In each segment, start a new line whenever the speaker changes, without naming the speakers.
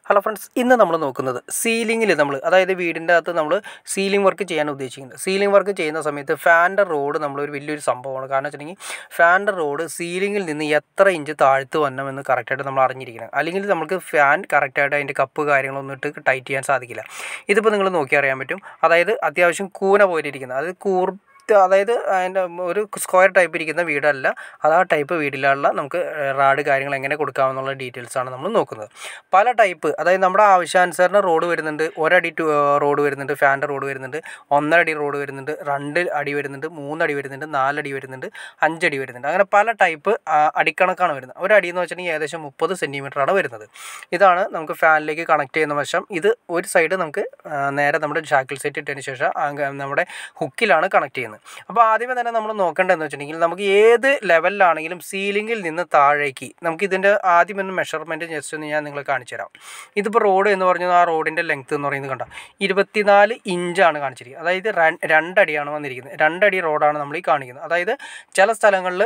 Hello friends, ഇന്ന് നമ്മൾ നോക്കുന്നത് സീലിങ്ങിൽ അതായത് വീടിൻ്റെ അകത്ത് നമ്മൾ സീലിംഗ് വർക്ക് ചെയ്യാൻ ഉദ്ദേശിക്കുന്നത്. സീലിംഗ് വർക്ക് ചെയ്യുന്ന സമയത്ത് ഫാനിൻ്റെ റോഡ് നമ്മളൊരു വലിയൊരു സംഭവമാണ്. കാരണം വെച്ചിട്ടുണ്ടെങ്കിൽ ഫാനിൻ്റെ റോഡ് സീലിങ്ങിൽ നിന്ന് എത്ര ഇഞ്ച് താഴ്ത്ത് വരണമെന്ന് കറക്റ്റായിട്ട് നമ്മൾ അറിഞ്ഞിരിക്കണം. അല്ലെങ്കിൽ നമുക്ക് ഫാൻ കറക്റ്റായിട്ട് അതിൻ്റെ കപ്പ് കാര്യങ്ങളൊന്നും ഇട്ട് ടൈറ്റ് ചെയ്യാൻ സാധിക്കില്ല. ഇതിപ്പോൾ നിങ്ങൾ നോക്കി അറിയാൻ പറ്റും. അതായത് അത്യാവശ്യം കൂന പോലെ ഇരിക്കുന്നത്, അത് അതായത് അതിൻ്റെ ഒരു സ്ക്വയർ ടൈപ്പ് ഇരിക്കുന്ന വീടല്ല, അത് ആ ടൈപ്പ് വീടിലുള്ള നമുക്ക് റാഡ് കാര്യങ്ങൾ എങ്ങനെ കൊടുക്കാമെന്നുള്ള ഡീറ്റെയിൽസാണ് നമ്മൾ നോക്കുന്നത്. പല ടൈപ്പ്, അതായത് നമ്മുടെ ആവശ്യാനുസരണം റോഡ് വരുന്നുണ്ട്. ഒരടി റോഡ് വരുന്നുണ്ട്, ഫാൻ്റെ റോഡ് വരുന്നുണ്ട്, 1.5 അടി റോഡ് വരുന്നുണ്ട്, 2 അടി വരുന്നുണ്ട്, 3 അടി വരുന്നുണ്ട്, 4 അടി വരുന്നുണ്ട്, 5 അടി വരുന്നുണ്ട്. അങ്ങനെ പല ടൈപ്പ് അടിക്കണക്കാണ് വരുന്നത്. ഒരു അടി എന്ന് വെച്ചിട്ടുണ്ടെങ്കിൽ ഏകദേശം 30 സെൻറ്റിമീറ്ററാണ് വരുന്നത്. ഇതാണ് നമുക്ക് ഫാനിലേക്ക് കണക്ട് ചെയ്യുന്ന വശം. ഇത് ഒരു സൈഡ് നമുക്ക് നേരെ നമ്മുടെ ഷാക്കിൾ സെറ്റ് ഇട്ടതിന് ശേഷം നമ്മുടെ ഹുക്കിലാണ് കണക്ട് ചെയ്യുന്നത്. അപ്പോൾ ആദ്യമേ തന്നെ നമ്മൾ നോക്കേണ്ടതെന്ന് വെച്ചിട്ടുണ്ടെങ്കിൽ നമുക്ക് ഏത് ലെവലിലാണെങ്കിലും സീലിങ്ങിൽ നിന്ന് താഴേക്ക് നമുക്കിതിൻ്റെ ആദ്യം ഒന്ന് മെഷർമെൻറ്റ് ജസ്റ്റ് ഒന്ന് ഞാൻ നിങ്ങളെ കാണിച്ചു തരാം. ഇതിപ്പോൾ റോഡ് എന്ന് പറഞ്ഞാൽ ആ റോഡിൻ്റെ ലെങ്ത്ത് എന്ന് പറയുന്നത് കണ്ടോ 24 ഇഞ്ചാണ് കാണിച്ചിരിക്കുന്നത്. അതായത് 2 അടിയാണ് വന്നിരിക്കുന്നത്. 2 അടി റോഡാണ് നമ്മൾ ഈ കാണിക്കുന്നത്. അതായത് ചില സ്ഥലങ്ങളിൽ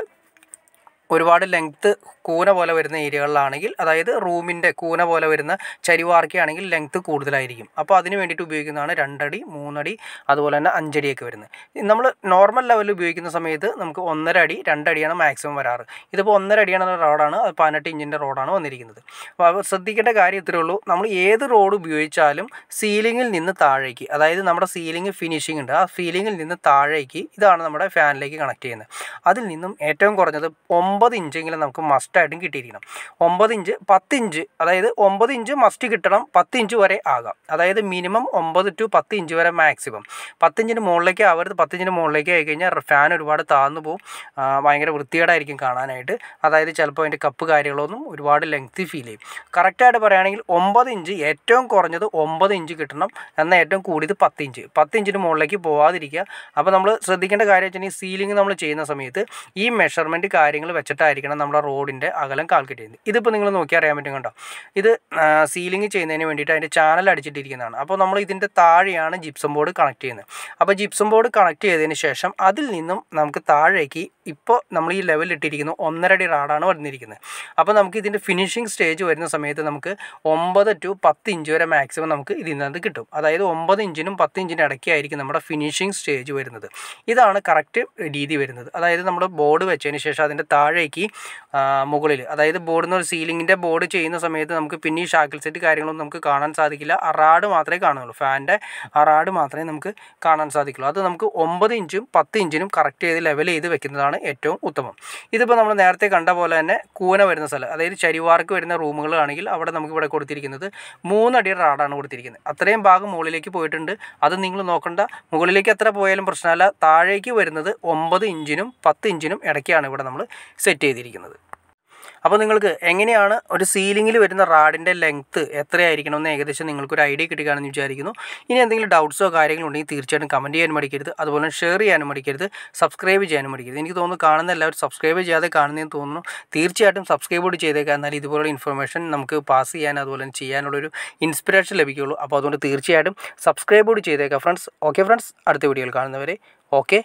ഒരുപാട് ലെങ്ത്ത് കൂന പോലെ വരുന്ന ഏരിയകളിലാണെങ്കിൽ, അതായത് റൂമിൻ്റെ കൂന പോലെ വരുന്ന ചരിവാർക്കയാണെങ്കിൽ ലെങ്ത്ത് കൂടുതലായിരിക്കും. അപ്പോൾ അതിന് വേണ്ടിയിട്ട് ഉപയോഗിക്കുന്നതാണ് 2 അടി, 3 അടി, അതുപോലെ തന്നെ 5 അടിയൊക്കെ വരുന്നത്. നമ്മൾ നോർമൽ ലെവലിൽ ഉപയോഗിക്കുന്ന സമയത്ത് നമുക്ക് 1.5 അടി, 2 അടിയാണ് മാക്സിമം വരാറ്. ഇതിപ്പോൾ 1.5 അടിയാണ് റോഡാണ്, അത് 18 ഇഞ്ചിൻ്റെ റോഡാണ് വന്നിരിക്കുന്നത്. അപ്പോൾ ശ്രദ്ധിക്കേണ്ട കാര്യം ഇത്രയേ ഉള്ളൂ. നമ്മൾ ഏത് റോഡ് ഉപയോഗിച്ചാലും സീലിങ്ങിൽ നിന്ന് താഴേക്ക്, അതായത് നമ്മുടെ സീലിംഗ് ഫിനിഷിംഗ് ഉണ്ട്, ആ സീലിങ്ങിൽ നിന്ന് താഴേക്ക് ഇതാണ് നമ്മുടെ ഫാനിലേക്ക് കണക്ട് ചെയ്യുന്നത്. അതിൽ നിന്നും ഏറ്റവും കുറഞ്ഞത് 9 ഇഞ്ചെങ്കിലും നമുക്ക് മസ്റ്റായിട്ടും കിട്ടിയിരിക്കണം. 9 ഇഞ്ച്, 10 ഇഞ്ച്, അതായത് 9 ഇഞ്ച് മസ്റ്റ് കിട്ടണം. 10 ഇഞ്ച് വരെ ആകാം. അതായത് മിനിമം 9 to 10 ഇഞ്ച് വരെ മാക്സിമം. 10 ഇഞ്ചിന് മുകളിലേക്ക് ആവരുത്. 10 ഇഞ്ചിന് മുകളിലേക്ക് ആയി കഴിഞ്ഞാൽ ഫാൻ ഒരുപാട് താഴ്ന്നു പോകും, ഭയങ്കര വൃത്തികേടായിരിക്കും കാണാനായിട്ട്. അതായത് ചിലപ്പോൾ അതിൻ്റെ കപ്പ് കാര്യങ്ങളൊന്നും ഒരുപാട് ലെങ്തി ഫീൽ ചെയ്യും. കറക്റ്റായിട്ട് പറയുകയാണെങ്കിൽ 9 ഇഞ്ച്, ഏറ്റവും കുറഞ്ഞത് 9 ഇഞ്ച് കിട്ടണം. എന്നാൽ ഏറ്റവും കൂടിയത് 10 ഇഞ്ച്. 10 ഇഞ്ചിന് മുകളിലേക്ക് പോകാതിരിക്കുക. അപ്പോൾ നമ്മൾ ശ്രദ്ധിക്കേണ്ട കാര്യം വെച്ചിട്ടുണ്ടെങ്കിൽ സീലിംഗ് നമ്മൾ ചെയ്യുന്ന സമയത്ത് ഈ മെഷർമെൻറ്റ് കാര്യങ്ങൾ വെച്ചിട്ടായിരിക്കണം നമ്മുടെ റോഡിൻ്റെ അകലം കാൽക്കുലേറ്റ് ചെയ്യുന്നത്. ഇതിപ്പോൾ നിങ്ങൾ നോക്കി അറിയാൻ പറ്റും കണ്ടോ. ഇത് സീലിംഗ് ചെയ്യുന്നതിന് വേണ്ടിയിട്ട് അതിൻ്റെ ചാനൽ അടിച്ചിട്ടിരിക്കുന്നതാണ്. അപ്പോൾ നമ്മൾ ഇതിൻ്റെ താഴെയാണ് ജിപ്സം ബോർഡ് കണക്ട് ചെയ്യുന്നത്. അപ്പോൾ ജിപ്സം ബോർഡ് കണക്ട് ചെയ്തതിന് ശേഷം അതിൽ നിന്നും നമുക്ക് താഴേക്ക് ഇപ്പോൾ നമ്മൾ ഈ ലെവലിൽ ഇട്ടിരിക്കുന്നു 1.5 അടി റാഡാണ് വന്നിരിക്കുന്നത്. അപ്പോൾ നമുക്ക് ഇതിൻ്റെ ഫിനിഷിംഗ് സ്റ്റേജ് വരുന്ന സമയത്ത് നമുക്ക് 9 to 10 ഇഞ്ച് വരെ മാക്സിമം നമുക്ക് ഇതിൽ നിന്ന് കിട്ടും. അതായത് 9 ഇഞ്ചിനും 10 ഇഞ്ചിനും ഇടയ്ക്കായിരിക്കും നമ്മുടെ ഫിനിഷിംഗ് സ്റ്റേജ് വരുന്നത്. ഇതാണ് കറക്റ്റ് രീതി വരുന്നത്. അതായത് നമ്മൾ ബോർഡ് വെച്ചതിന് ശേഷം അതിൻ്റെ താഴേക്ക് മുകളിൽ, അതായത് ബോർഡിൽ നിന്ന് ഒരു സീലിങ്ങിൻ്റെ ബോർഡ് ചെയ്യുന്ന സമയത്ത് നമുക്ക് പിന്നെ ഈ ഷാക്കിൾ സെറ്റ് കാര്യങ്ങളൊന്നും നമുക്ക് കാണാൻ സാധിക്കില്ല. ആ റാഡ് മാത്രമേ കാണുള്ളൂ. ഫാനിൻ്റെ ആ റാഡ് മാത്രമേ നമുക്ക് കാണാൻ സാധിക്കുള്ളൂ. അത് നമുക്ക് 9 ഇഞ്ചും 10 ഇഞ്ചിനും കറക്റ്റ് ചെയ്ത് ലെവൽ ചെയ്ത് വെക്കുന്നതാണ് ഏറ്റവും ഉത്തമം. ഇതിപ്പോൾ നമ്മൾ നേരത്തെ കണ്ട പോലെ തന്നെ കൂന വരുന്ന സ്ഥലം, അതായത് ചരിവാർക്ക് വരുന്ന റൂമുകളാണെങ്കിൽ അവിടെ നമുക്ക് ഇവിടെ കൊടുത്തിരിക്കുന്നത് 3 അടി റാഡാണ് കൊടുത്തിരിക്കുന്നത്. അത്രയും ഭാഗം മുകളിലേക്ക് പോയിട്ടുണ്ട്. അത് നിങ്ങൾ നോക്കണ്ട, മുകളിലേക്ക് എത്ര പോയാലും പ്രശ്നമല്ല. താഴേക്ക് വരുന്നത് 9 ഇഞ്ചിനും 10 ഇഞ്ചിനും ഇടയ്ക്കാണ് ഇവിടെ നമ്മൾ സെറ്റ് ചെയ്തിരിക്കുന്നത്. അപ്പോൾ നിങ്ങൾക്ക് എങ്ങനെയാണ് ഒരു സീലിങ്ങിൽ വരുന്ന റാഡിൻ്റെ ലെങ്ത്ത് എത്രയായിരിക്കണമെന്ന് ഏകദേശം നിങ്ങൾക്കൊരു ഐഡിയ കിട്ടുകയാണെന്ന് വിചാരിക്കുന്നു. ഇനി എന്തെങ്കിലും ഡൗട്ട്സോ കാര്യങ്ങളോ ഉണ്ടെങ്കിൽ തീർച്ചയായിട്ടും കമൻറ്റ് ചെയ്യാനും മടിക്കരുത്. അതുപോലെ ഷെയർ ചെയ്യാനും മടിക്കരുത്. സബ്സ്ക്രൈബ് ചെയ്യാനും മടിക്കരുത്. എനിക്ക് തോന്നുന്നു കാണുന്ന എല്ലാവരും സബ്സ്ക്രൈബ് ചെയ്യാതെ കാണുന്നതെന്ന് തോന്നുന്നു. തീർച്ചയായിട്ടും സബ്സ്ക്രൈബ് കൂടി ചെയ്തേക്കാം. എന്നാൽ ഇതുപോലുള്ള ഇൻഫർമേഷൻ നമുക്ക് പാസ് ചെയ്യാൻ അതുപോലെ ചെയ്യാനുള്ളൊരു ഇൻസ്പിറേഷൻ ലഭിക്കുകയുള്ളൂ. അപ്പോൾ അതുകൊണ്ട് തീർച്ചയായിട്ടും സബ്സ്ക്രൈബ് കൂടി ചെയ്തേക്കാം ഫ്രണ്ട്സ്. ഓക്കെ ഫ്രണ്ട്സ്, അടുത്ത വീഡിയോയിൽ കാണുന്നവരെ ഓക്കെ.